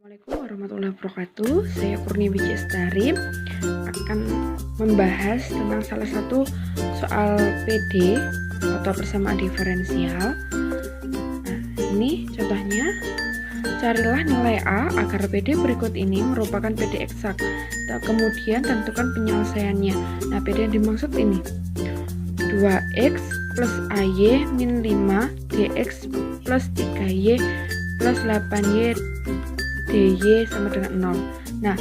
Assalamualaikum warahmatullahi wabarakatuh. Saya Kurnia Wijestari akan membahas tentang salah satu soal PD atau persamaan diferensial. Nah, ini contohnya. Carilah nilai A agar PD berikut ini merupakan PD eksak. Kemudian tentukan penyelesaiannya. Nah, PD yang dimaksud ini 2x plus AY min 5 dx plus 3y plus 8y dy sama dengan 0. Nah,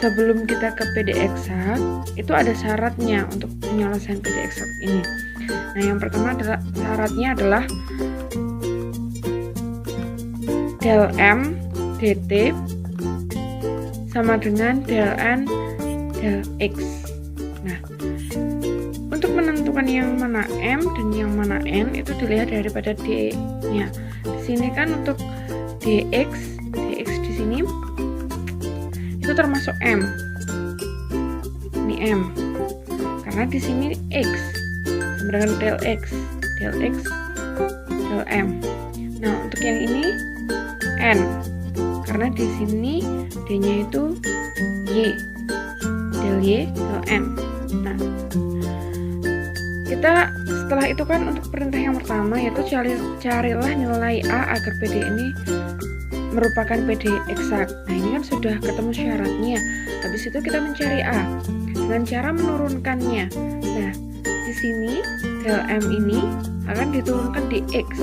sebelum kita ke PD eksak, itu ada syaratnya untuk penyelesaian PD eksak ini. Nah, yang pertama adalah syaratnya adalah del M dt sama dengan del N del X. Nah, untuk menentukan yang mana M dan yang mana N itu dilihat daripada D-nya. Di sini kan untuk dx di sini itu termasuk M. Ini M. Karena di sini X sama dengan del X del M. Nah, untuk yang ini N. Karena di sini D-nya itu Y. Del Y del N. Nah, kita setelah itu kan untuk perintah yang pertama yaitu carilah nilai A agar PD ini merupakan PD eksak. Nah, ini kan sudah ketemu syaratnya. Habis itu kita mencari A dengan cara menurunkannya. Nah, di sini del M ini akan diturunkan di X.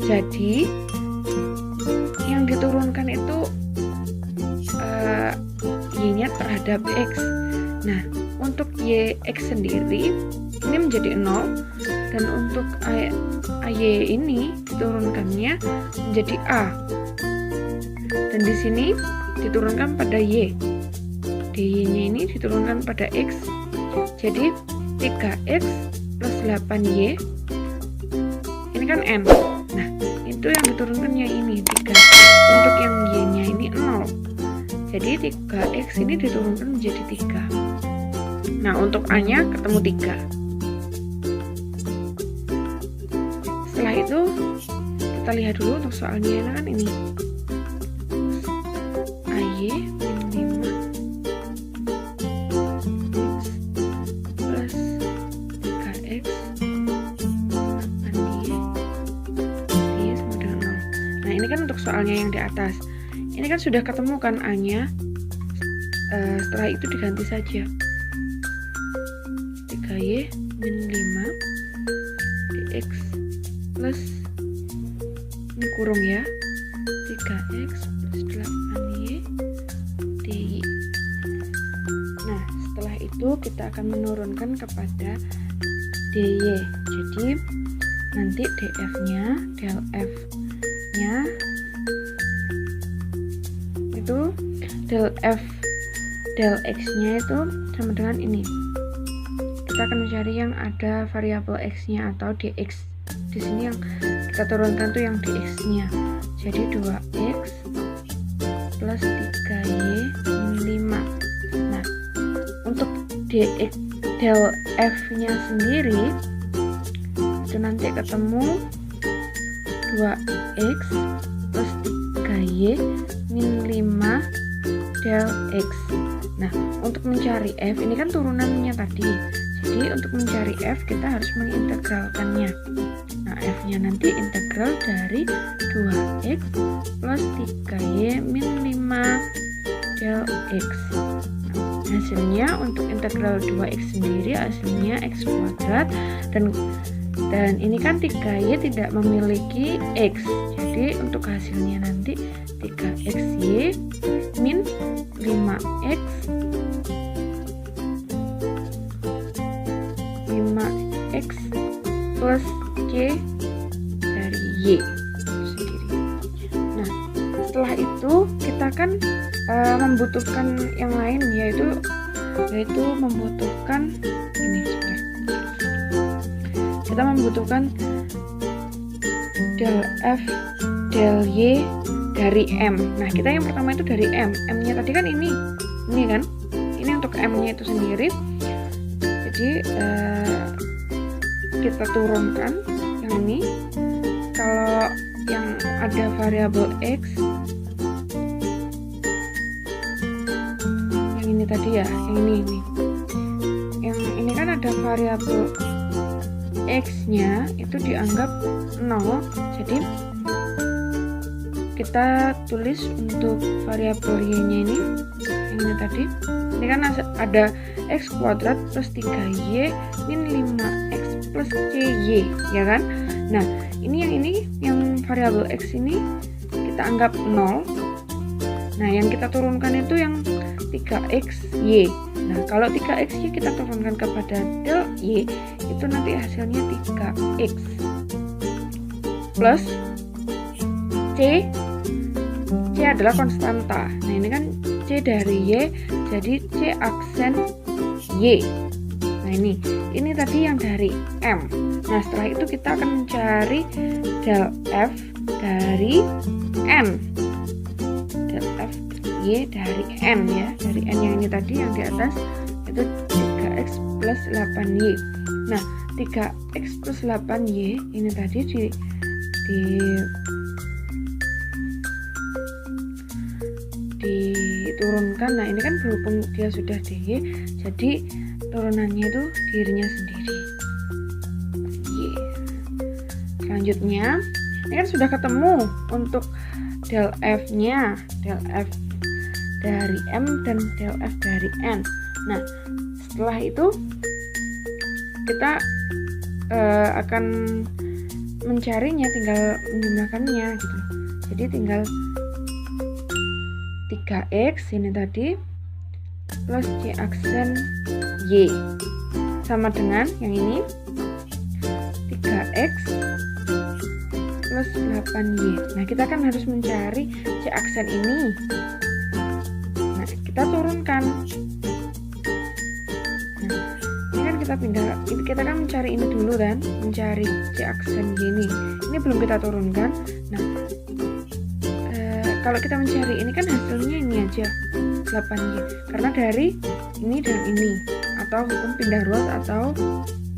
Jadi yang diturunkan itu Y-nya terhadap X. Nah, untuk YX sendiri ini menjadi 0 dan untuk AY ini diturunkannya menjadi A. Dan di sini diturunkan pada Y. DY-nya ini diturunkan pada X. Jadi 3X plus 8Y ini kan N. Nah, itu yang diturunkannya ini 3. Untuk yang Y-nya ini 0. Jadi 3X ini diturunkan menjadi 3. Nah, untuk A-nya ketemu 3. Setelah itu kita lihat dulu untuk soalnya kan ini. AY min 5 plus 3X 8Y Y sama dengan 0. Nah, ini kan untuk soalnya yang di atas. Ini kan sudah ketemu kan A-nya. Setelah itu diganti saja. 3Y min 5 dx plus ini kurung ya 3x plus 8y dy. Nah, setelah itu kita akan menurunkan kepada dy. Jadi nanti df nya del f nya itu del f del x nya itu sama dengan ini. Kita akan mencari yang ada variabel x nya atau dx. Di sini yang kita turunkan tuh yang dx-nya. Jadi 2x plus 3y min 5. Nah, untuk dx del f-nya sendiri itu nanti ketemu 2x plus 3y min 5 del x. Nah, untuk mencari f ini kan turunannya tadi. Jadi untuk mencari f kita harus mengintegralkannya. Nah, f-nya nanti integral dari 2x plus 3y min 5 del x. Nah, hasilnya untuk integral 2x sendiri hasilnya x kuadrat dan ini kan 3y tidak memiliki x. Jadi untuk hasilnya nanti 3xy min 5x 5x plus C dari Y sendiri. Nah, setelah itu kita kan membutuhkan yang lain yaitu membutuhkan ini sebentar. Kita membutuhkan del F del Y dari M. Nah, kita yang pertama itu dari M. M-nya tadi kan ini kan. Ini untuk M-nya itu sendiri. Jadi kita turunkan yang ini. Kalau yang ada variabel X tadi ya, yang ini. Yang ini kan ada variabel X-nya itu dianggap 0. Jadi kita tulis untuk variabel Y-nya ini, yang ini tadi. Ini kan ada X kuadrat plus 3Y min 5X plus CY, ya kan? Nah, ini yang variabel X ini kita anggap 0. Nah, yang kita turunkan itu yang 3XY. Nah, kalau 3XY kita turunkan kepada del Y, itu nanti hasilnya 3X plus C adalah konstanta. Nah, ini kan C dari Y, jadi C aksen Y. Nah, ini tadi yang dari M. Nah, setelah itu kita akan mencari del F dari N. Del F Y dari N ya, dari N yang ini tadi yang di atas itu 3X plus 8Y. Nah, 3X plus 8Y ini tadi diturunkan. Nah, ini kan berhubung dia sudah dy, jadi turunannya itu dirinya sendiri. Selanjutnya, ini kan sudah ketemu untuk del F-nya, del F dari M dan del F dari N. Nah, setelah itu kita akan mencarinya, tinggal menjumlahkannya gitu. Jadi tinggal 3X ini tadi plus C aksen Y sama dengan yang ini 3X plus 8Y. Nah, kita kan harus mencari C aksen ini. Nah, kita turunkan. Nah, ini kan kita kan mencari ini dulu kan, mencari C aksen Y ini. Ini belum kita turunkan. Nah, kalau kita mencari ini kan hasilnya ini aja 8Y, karena dari ini dan ini, atau hukum pindah ruas atau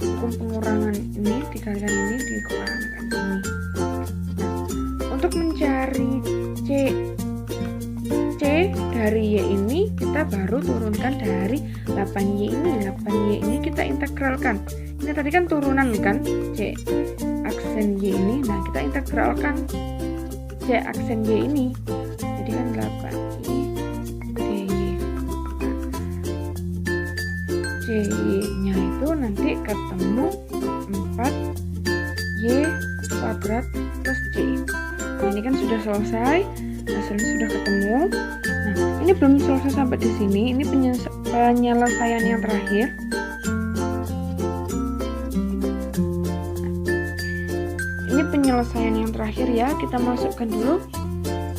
hukum pengurangan ini dikalikan ini dikurangkan ini. Nah, untuk mencari C dari Y ini kita baru turunkan dari 8Y ini. 8Y ini kita integralkan. Ini tadi kan turunan kan C aksen Y ini. Nah, kita integralkan C aksen Y ini. Jadi kan 8Y dy. CY-nya itu nanti ketemu 4Y kuadrat plus C. Nah, ini kan sudah selesai, hasilnya sudah ketemu. Nah, ini belum selesai sampai di sini. Ini penyelesaian yang terakhir. Ini penyelesaian yang terakhir ya. Kita masukkan dulu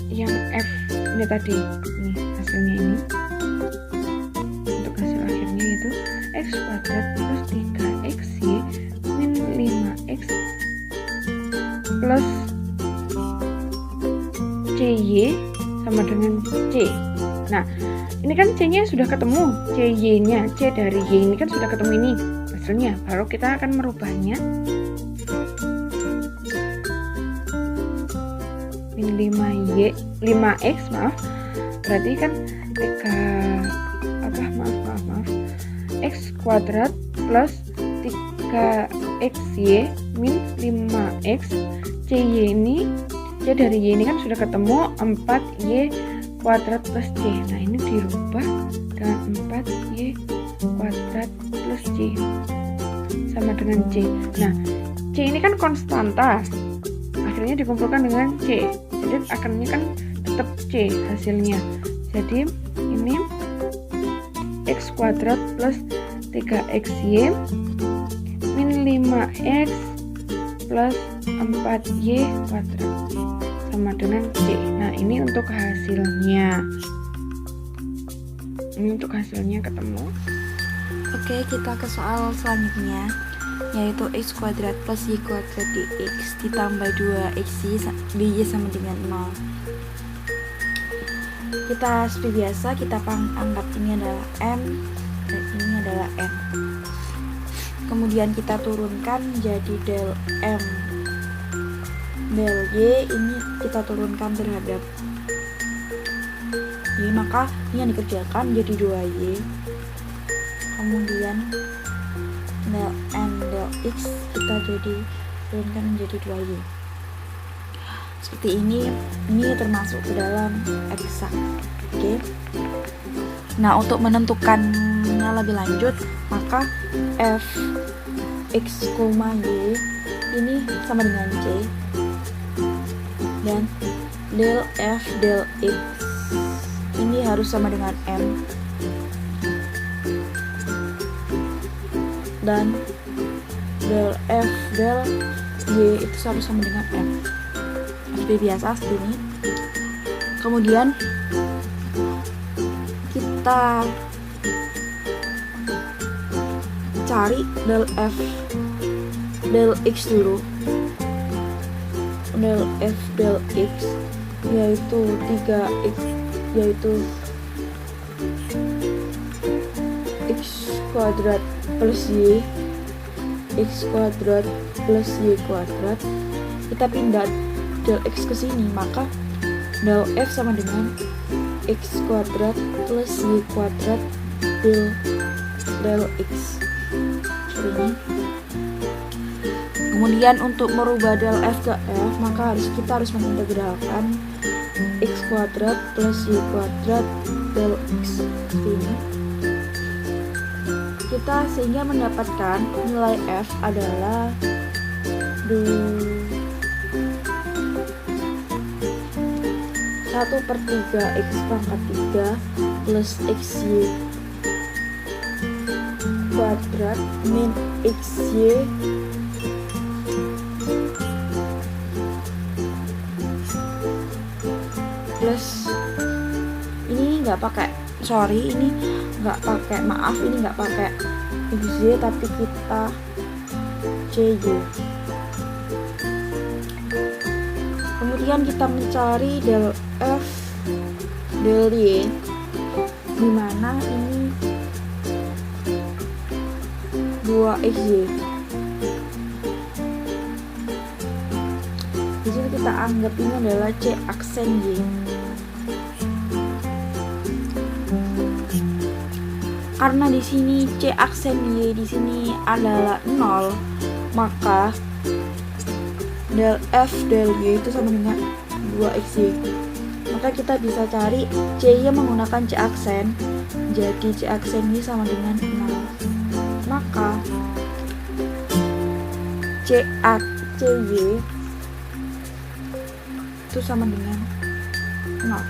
yang F ini tadi. Ini hasilnya ini. Untuk hasil akhirnya itu X kuadrat plus 3XY min 5X plus CY sama dengan C. Nah, ini kan C-nya sudah ketemu, CY-nya, C dari Y ini kan sudah ketemu ini hasilnya. Baru kita akan merubahnya min 5X, maaf. Berarti kan X kuadrat plus 3XY min 5X CY ini, C dari Y ini kan sudah ketemu 4Y kuadrat plus C. Nah, ini dirubah dengan 4Y kuadrat plus C sama dengan C. Nah, C ini kan konstanta, akhirnya dikumpulkan dengan C, jadi akarnya kan tetap C hasilnya. Jadi ini X kuadrat plus 3XY min 5X plus 4Y kuadrat sama dengan C. Nah, ini untuk hasilnya. Ini untuk hasilnya ketemu. Oke, kita ke soal selanjutnya, yaitu X kuadrat plus Y kuadrat dx ditambah 2XY dy sama dengan 0. Kita seperti biasa, kita anggap ini adalah M dan ini adalah N. Kemudian kita turunkan jadi del M del Y, ini kita turunkan terhadap Y, maka ini yang dikerjakan jadi 2Y. Kemudian del N del X kita jadi turunkan menjadi 2Y. Seperti ini termasuk ke dalam eksak. Oke. Nah, untuk menentukannya lebih lanjut, maka f x, y ini sama dengan c, dan del f del x ini harus sama dengan m, dan del f del y itu harus sama dengan m. Seperti biasa seperti ini. Kemudian kita cari del f del x dulu. Del f del x yaitu 3x, yaitu x kuadrat plus y, x kuadrat plus y kuadrat. Kita pindah del x ke sini, maka del f sama dengan x kuadrat plus y kuadrat del x. Ini. Kemudian untuk merubah del f ke f, maka kita harus mengintegralkan x kuadrat plus y kuadrat del x. Ini. Kita sehingga mendapatkan nilai f adalah 1/3 x pangkat 3 plus xy kuadrat min xy plus ini nggak pakai xy, tapi kita cy. Kemudian kita mencari del f del y, dimana ini 2xy. Di sini kita anggap ini adalah c aksen y. Karena di sini c aksen y di sini adalah 0, maka del f del y itu sama dengan 2xy. Maka kita bisa cari c-nya menggunakan c aksen. Jadi c aksen y sama dengan 0. Maka cy itu sama dengan 0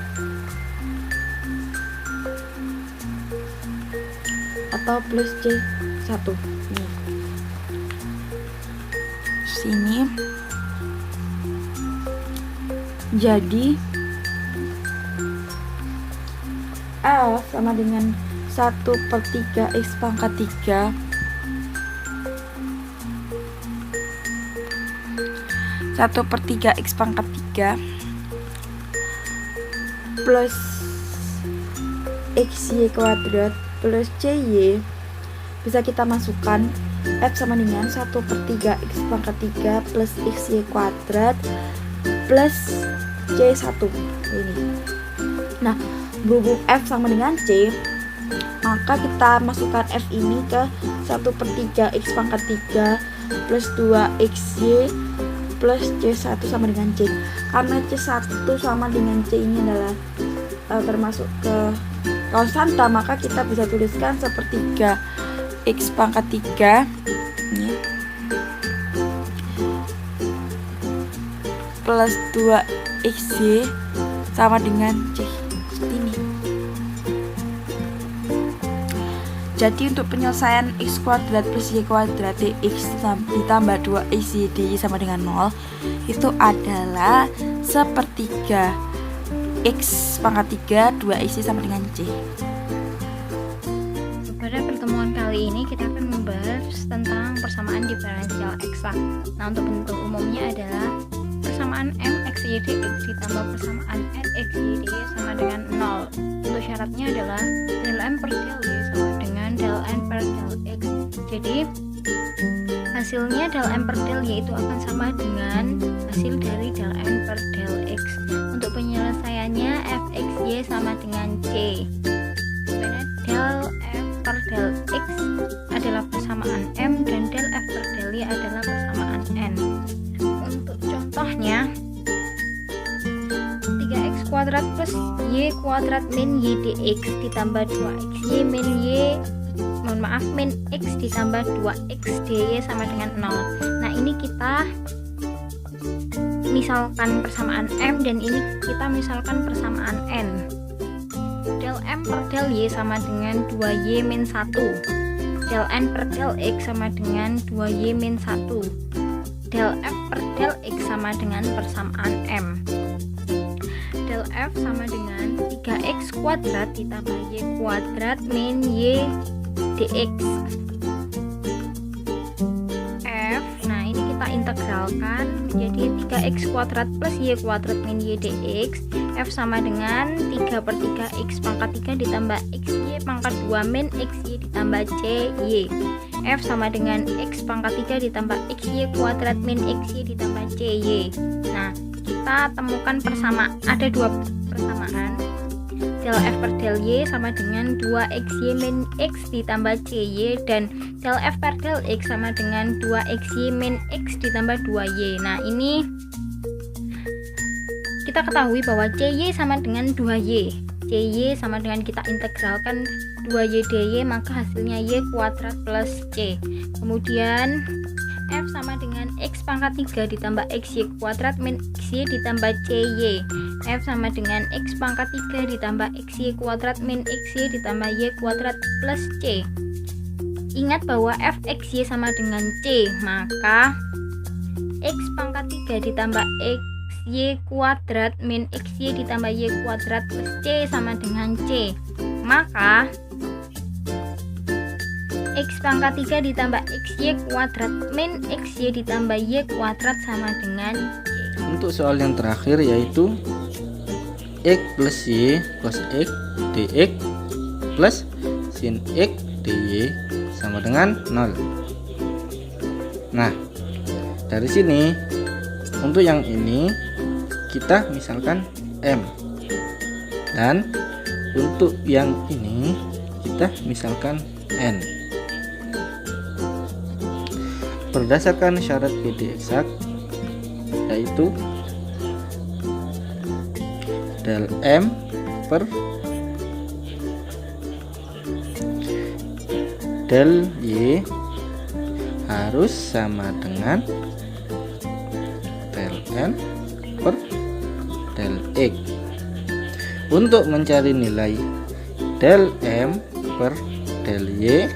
atau plus c1. Sini jadi f sama dengan 1/3 x pangkat 3 1/3 x pangkat 3 plus xy kuadrat plus cy, bisa kita masukkan f sama dengan 1/3 x pangkat 3 plus xy kuadrat plus c1 ini. Nah, berhubung f sama dengan c, maka kita masukkan f ini ke 1/3 x pangkat 3 plus 2xy plus c1 sama dengan c. Karena c1 sama dengan c ini adalah termasuk ke konstanta, maka kita bisa tuliskan 1/3 x pangkat 3 ini, plus 2xy sama dengan c. Seperti ini. Jadi untuk penyelesaian x kuadrat plus y kuadrat dx ditambah 2xy dy sama dengan 0 itu adalah 1/3 x pangkat 3 2xy sama dengan c. Pada pertemuan kali ini kita akan membahas tentang persamaan diferensial eksak. Nah, untuk bentuk umumnya adalah persamaan m xy dx ditambah persamaan n xy dy sama dengan 0. Untuk syaratnya adalah del m per del y sama dengan del n per del x. Jadi hasilnya del M per del Y itu akan sama dengan hasil dari del N per del X. Untuk penyelesaiannya fxy sama dengan C, dimana del F per del X adalah persamaan M dan del F per del Y adalah persamaan N. Untuk contohnya 3x kuadrat plus y kuadrat min y dx ditambah 2xy min y min x ditambah 2x dy sama dengan 0. Nah ini kita misalkan persamaan M dan ini kita misalkan persamaan N. Del M per del Y sama dengan 2y min 1. Del N per del X sama dengan 2y min 1. Del F per del X sama dengan persamaan M. Del F sama dengan 3x kuadrat ditambah y kuadrat min y dx. F, nah ini kita integralkan menjadi 3x kuadrat plus y kuadrat min y dx. F sama dengan 3 per 3x pangkat 3 ditambah xy pangkat 2 min xy ditambah cy. F sama dengan x pangkat 3 ditambah xy kuadrat min xy ditambah cy. Nah kita temukan ada dua persamaan. Del F per del Y sama dengan 2xy min x ditambah cy dan del F per del X sama dengan 2xy min x ditambah 2y. Nah ini kita ketahui bahwa cy sama dengan 2y. Cy sama dengan kita integralkan 2y dy, maka hasilnya y kuadrat plus c. Kemudian F sama dengan x pangkat 3 ditambah xy kuadrat min xy ditambah cy. F sama dengan x pangkat 3 ditambah xy kuadrat min xy ditambah y kuadrat plus c. Ingat bahwa fxy sama dengan c, maka x pangkat 3 ditambah xy kuadrat min xy ditambah y kuadrat plus c sama dengan c. Maka x pangkat 3 ditambah xy kuadrat min xy ditambah y kuadrat sama dengan c. Untuk soal yang terakhir yaitu x plus y cos x dx plus sin x dy sama dengan 0. Nah dari sini untuk yang ini kita misalkan M, dan untuk yang ini kita misalkan N. Berdasarkan syarat PD eksak yaitu del M per del Y harus sama dengan del N per del X. Untuk mencari nilai del M per del Y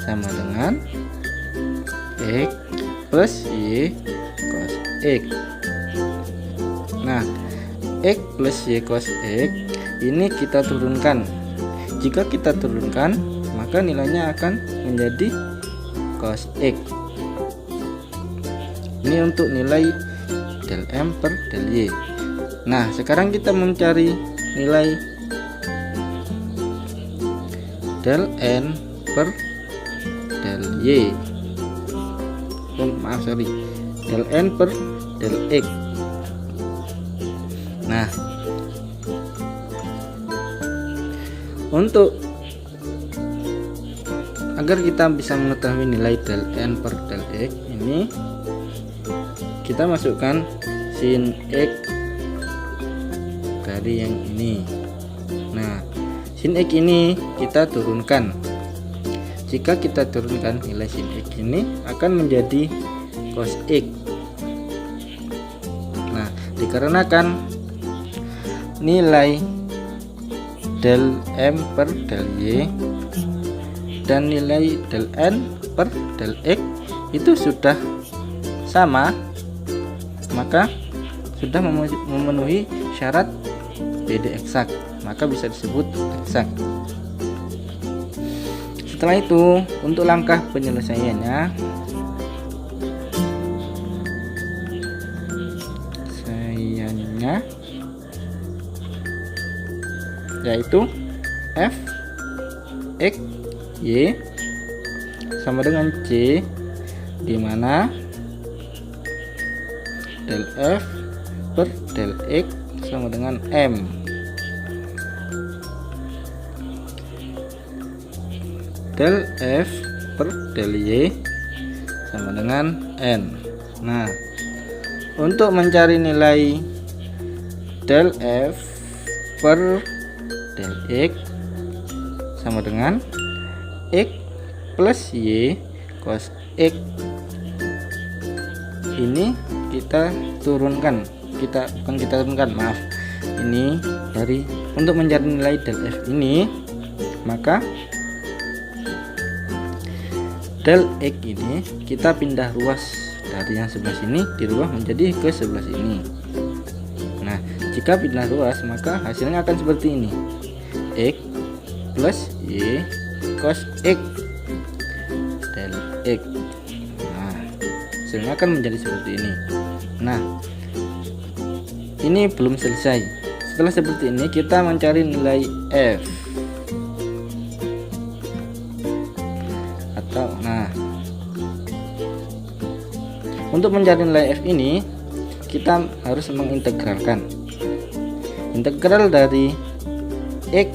sama dengan X plus Y cos X. Nah X plus Y cos X ini kita turunkan. Jika kita turunkan maka nilainya akan menjadi cos X. Ini untuk nilai del M per del Y. Nah sekarang kita mencari nilai del N per del Y. Del N per del X. Nah untuk agar kita bisa mengetahui nilai del N per del X ini, kita masukkan sin X dari yang ini. Nah sin X ini kita turunkan. Jika kita turunkan nilai sin X ini akan menjadi cos X. Nah dikarenakan nilai del M per del Y dan nilai del N per del X itu sudah sama, maka sudah memenuhi syarat PD eksak, maka bisa disebut eksak. Setelah itu untuk langkah penyelesaiannya yaitu f x y sama dengan c di mana del F per del X sama dengan M. Del F per del Y sama dengan N. Nah, untuk mencari nilai del F per del X sama dengan X plus Y cos X, ini kita turunkan, maaf, ini dari untuk mencari nilai del F ini, maka del X ini kita pindah ruas dari yang sebelah sini dirubah menjadi ke sebelah sini. Nah, jika pindah ruas maka hasilnya akan seperti ini, X plus Y cos X del X. Nah, hasilnya akan menjadi seperti ini. Nah, ini belum selesai. Setelah seperti ini kita mencari nilai F, atau untuk mencari nilai F ini kita harus mengintegralkan. Integral dari X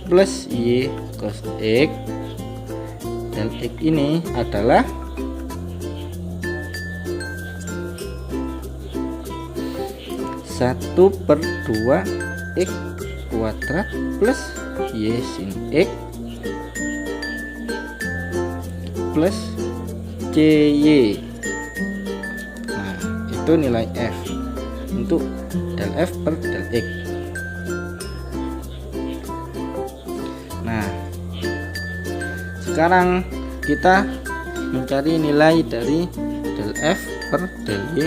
plus Y cos X del X ini adalah satu per 2 X kuadrat plus Y sin X plus CY. Nah, itu nilai F untuk del F per del X. Nah, sekarang kita mencari nilai dari del F per del Y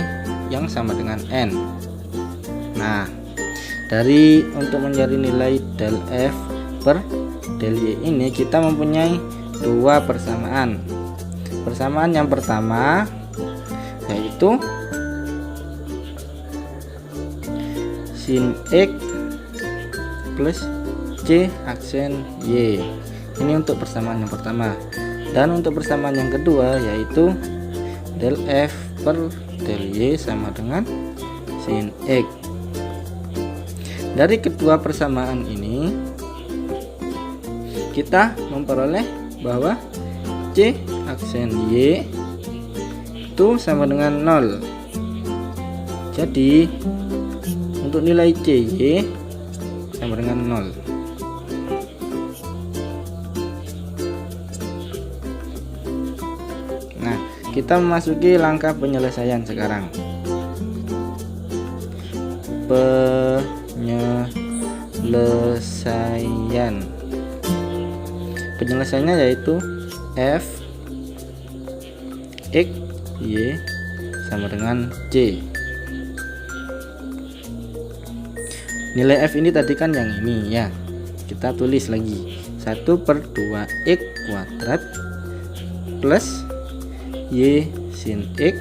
yang sama dengan N. Nah, untuk mencari nilai del F per del Y ini kita mempunyai dua persamaan. Persamaan yang pertama yaitu sin X plus C aksen Y. Ini untuk persamaan yang pertama. Dan untuk persamaan yang kedua yaitu del F per del Y sama dengan sin X. Dari kedua persamaan ini kita memperoleh bahwa C aksen Y itu sama dengan 0. Jadi untuk nilai CY sama dengan 0. Nah, kita memasuki langkah penyelesaian sekarang. Penyelesaiannya yaitu F X Y sama dengan C. Nilai F ini tadi kan yang ini ya, kita tulis lagi 1 per 2 X kuadrat plus Y sin X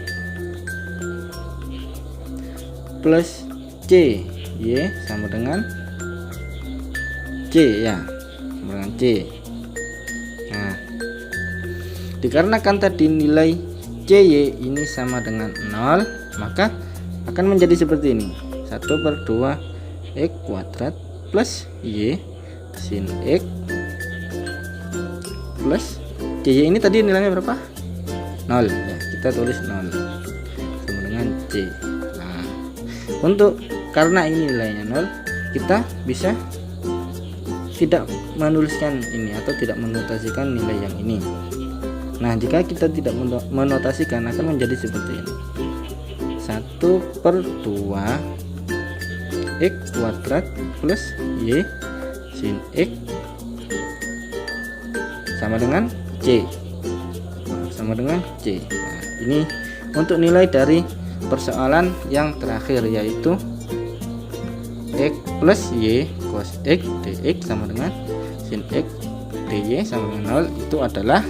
plus C Y sama dengan C ya, sama dengan C. Nah, dikarenakan tadi nilai CY ini sama dengan 0, maka akan menjadi seperti ini, 1 per 2 X kuadrat plus Y sin X plus CY ini tadi nilainya berapa? 0 ya, kita tulis 0 sama dengan C. Nah, karena ini nilainya 0, kita bisa tidak menuliskan ini atau tidak menotasikan nilai yang ini. Nah, jika kita tidak menotasikan akan menjadi seperti ini, 1 per 2 X kuadrat plus Y sin X sama dengan C. Sama dengan C. Nah, ini untuk nilai dari persoalan yang terakhir yaitu X plus Y cos X dx sama dengan sin X dy sama dengan 0, itu adalah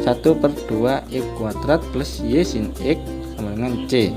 1 per 2 X kuadrat plus Y sin X sama dengan C.